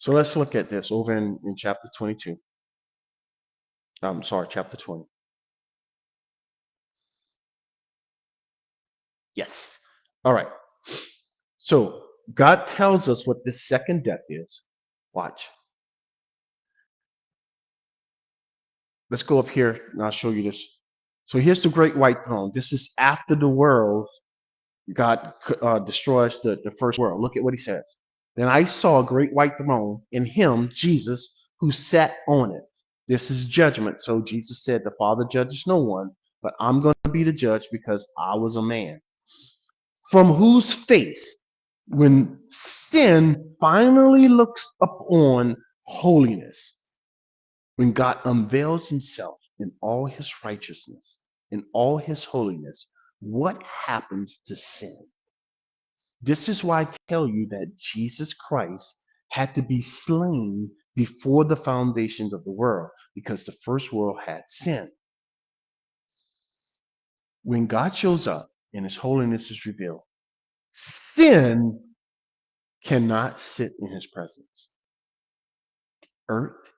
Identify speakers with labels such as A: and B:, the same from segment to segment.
A: So let's look at this over in chapter 22. I'm sorry, chapter 20. Yes. All right. So God tells us what this second death is. Watch. Let's go up here and I'll show you this. So here's the great white throne. This is after the world, God destroys the first world. Look at what he says. Then I saw a great white throne, in him, Jesus, who sat on it. This is judgment. So Jesus said, the Father judges no one, but I'm going to be the judge because I was a man. From whose face, when sin finally looks upon holiness, when God unveils himself in all his righteousness, in all his holiness, what happens to sin? This is why I tell you that Jesus Christ had to be slain before the foundations of the world, because the first world had sin. When God shows up and his holiness is revealed, sin cannot sit in his presence. Earth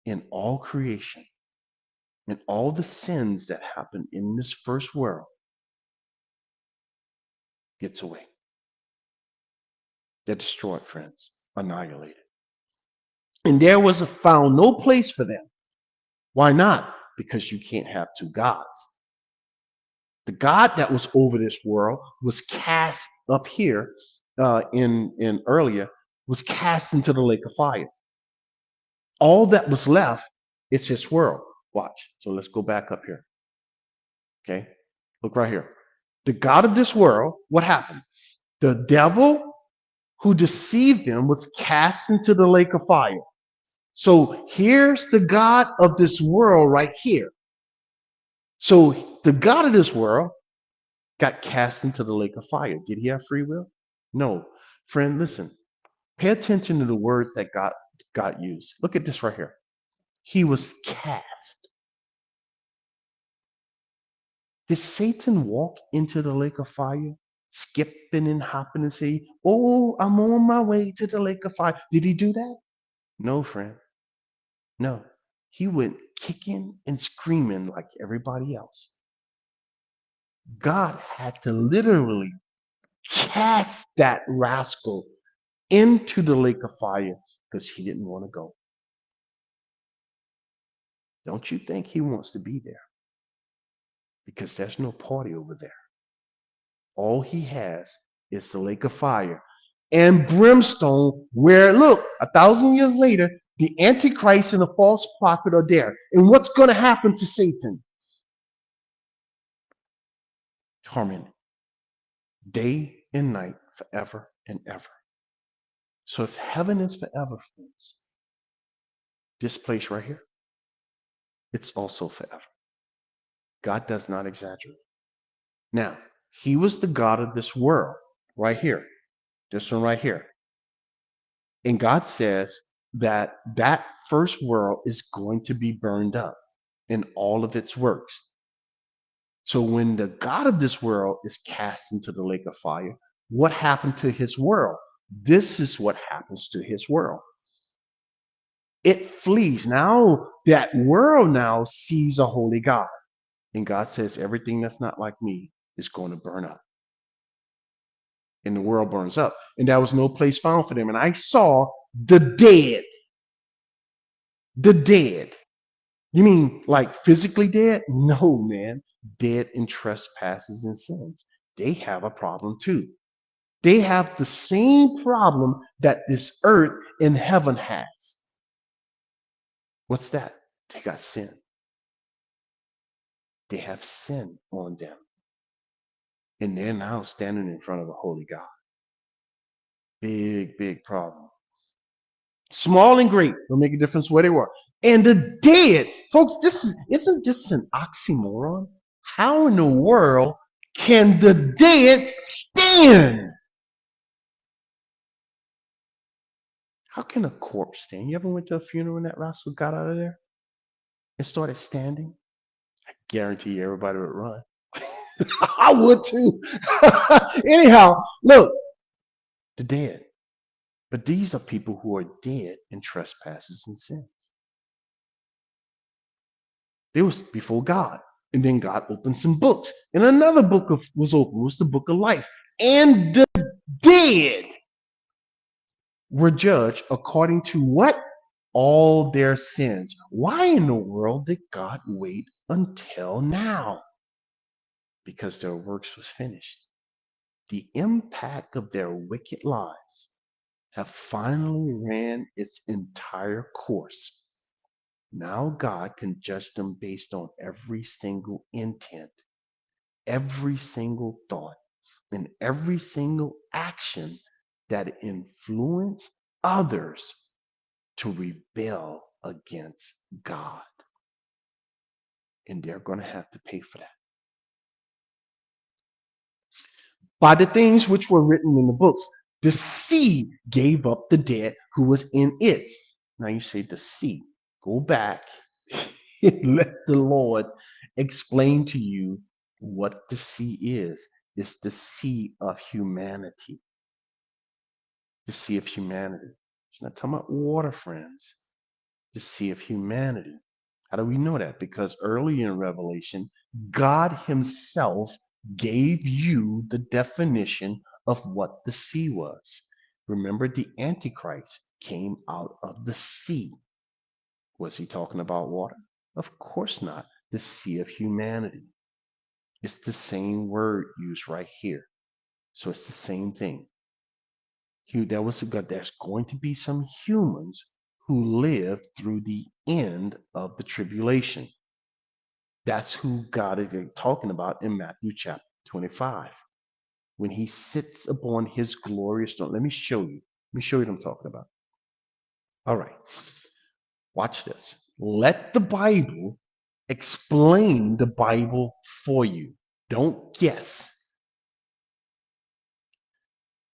A: and all creation and all the sins that happen in this first world gets away. They're destroyed, friends, annihilated. And there was found no place for them. Why not? Because you can't have two gods. The God that was over this world was cast up here in earlier, was cast into the lake of fire. All that was left is his world. Watch. So let's go back up here. Okay. Look right here. The God of this world, what happened? The devil who deceived them was cast into the lake of fire. So here's the God of this world right here. So the God of this world got cast into the lake of fire. Did he have free will? No. Friend, listen. Pay attention to the words that God used. Look at this right here. He was cast. Did Satan walk into the lake of fire, skipping and hopping and say, "Oh, I'm on my way to the lake of fire"? Did he do that? No, friend. No. He went kicking and screaming like everybody else. God had to literally cast that rascal into the lake of fire because he didn't want to go. Don't you think he wants to be there? Because there's no party over there. All he has is the lake of fire and brimstone, where, look, 1,000 years later, the Antichrist and the false prophet are there. And what's going to happen to Satan? Tormented. Day and night, forever and ever. So if heaven is forever, friends, this place right here, it's also forever. God does not exaggerate. Now, he was the God of this world, right here. This one right here. And God says that that first world is going to be burned up in all of its works. So when the God of this world is cast into the lake of fire, what happened to his world? This is what happens to his world. It flees. Now that world now sees a holy God. And God says everything that's not like me is going to burn up. And the world burns up. And there was no place found for them. And I saw the dead. The dead. You mean like physically dead? No, man. Dead in trespasses and sins. They have a problem too. They have the same problem that this earth and heaven has. What's that? They got sin. They have sin on them. And they're now standing in front of a holy God. Big, big problem. Small and great don't make a difference where they were. And the dead, folks, isn't this an oxymoron? How in the world can the dead stand? How can a corpse stand? You ever went to a funeral and that rascal got out of there and started standing? I guarantee you everybody would run. I would too. Anyhow, look, the dead. But these are people who are dead in trespasses and sins. They was before God. And then God opened some books. And another book was opened, was the book of life. And the dead were judged according to what? All their sins. Why in the world did God wait until now? Because their works was finished. The impact of their wicked lives have finally ran its entire course. Now God can judge them based on every single intent, every single thought, and every single action that influenced others to rebel against God. And they're going to have to pay for that. By the things which were written in the books, the sea gave up the dead who was in it. Now you say the sea. Go back and let the Lord explain to you what the sea is. It's the sea of humanity. The sea of humanity. It's not talking about water, friends. The sea of humanity. How do we know that? Because early in Revelation, God Himself gave you the definition of what the sea was. Remember, the Antichrist came out of the sea. Was he talking about water? Of course not. The sea of humanity. It's the same word used right here. So it's the same thing. There was a God. There's going to be some humans who live through the end of the tribulation. That's who God is talking about in Matthew chapter 25. When He sits upon His glorious throne. Let me show you. Let me show you what I'm talking about. All right. Watch this. Let the Bible explain the Bible for you. Don't guess.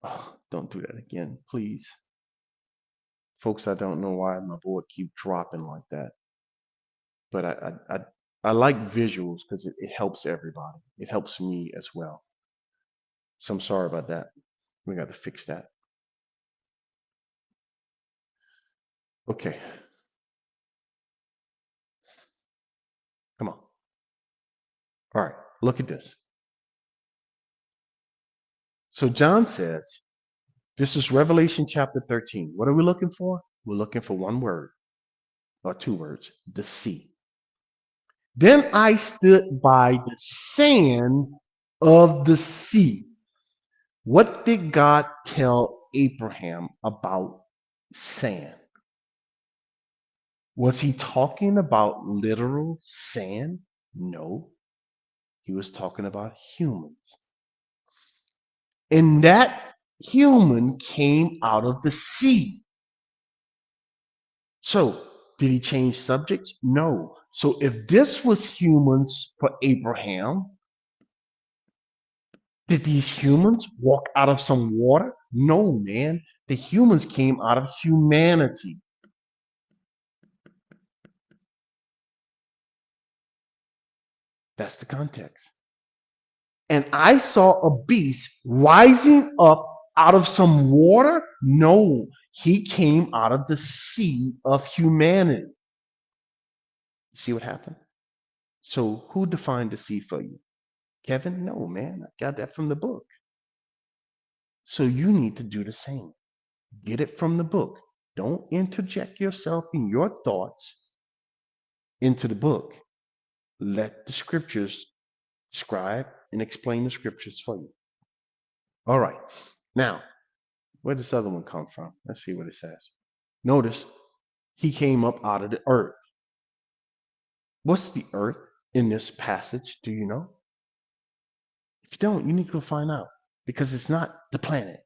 A: Oh, don't do that again, please. Folks, I don't know why my board keep dropping like that. But I like visuals because it helps everybody. It helps me as well. So I'm sorry about that. We got to fix that. Okay. Come on. All right. Look at this. So John says, this is Revelation chapter 13. What are we looking for? We're looking for one word or two words, the sea. Then I stood by the sand of the sea. What did God tell Abraham about sand? Was He talking about literal sand? No. He was talking about humans. And that human came out of the sea. So, did He change subjects? No. So, if this was humans for Abraham, did these humans walk out of some water? No, man. The humans came out of humanity. That's the context. And I saw a beast rising up out of some water. No, he came out of the sea of humanity. See what happened? So who defined the sea for you? Kevin? No, man. I got that from the book. So you need to do the same. Get it from the book. Don't interject yourself in your thoughts into the book. Let the scriptures describe and explain the scriptures for you. All right. Now, where does this other one come from? Let's see what it says. Notice he came up out of the earth. What's the earth in this passage? Do you know? If you don't, you need to go find out because it's not the planet.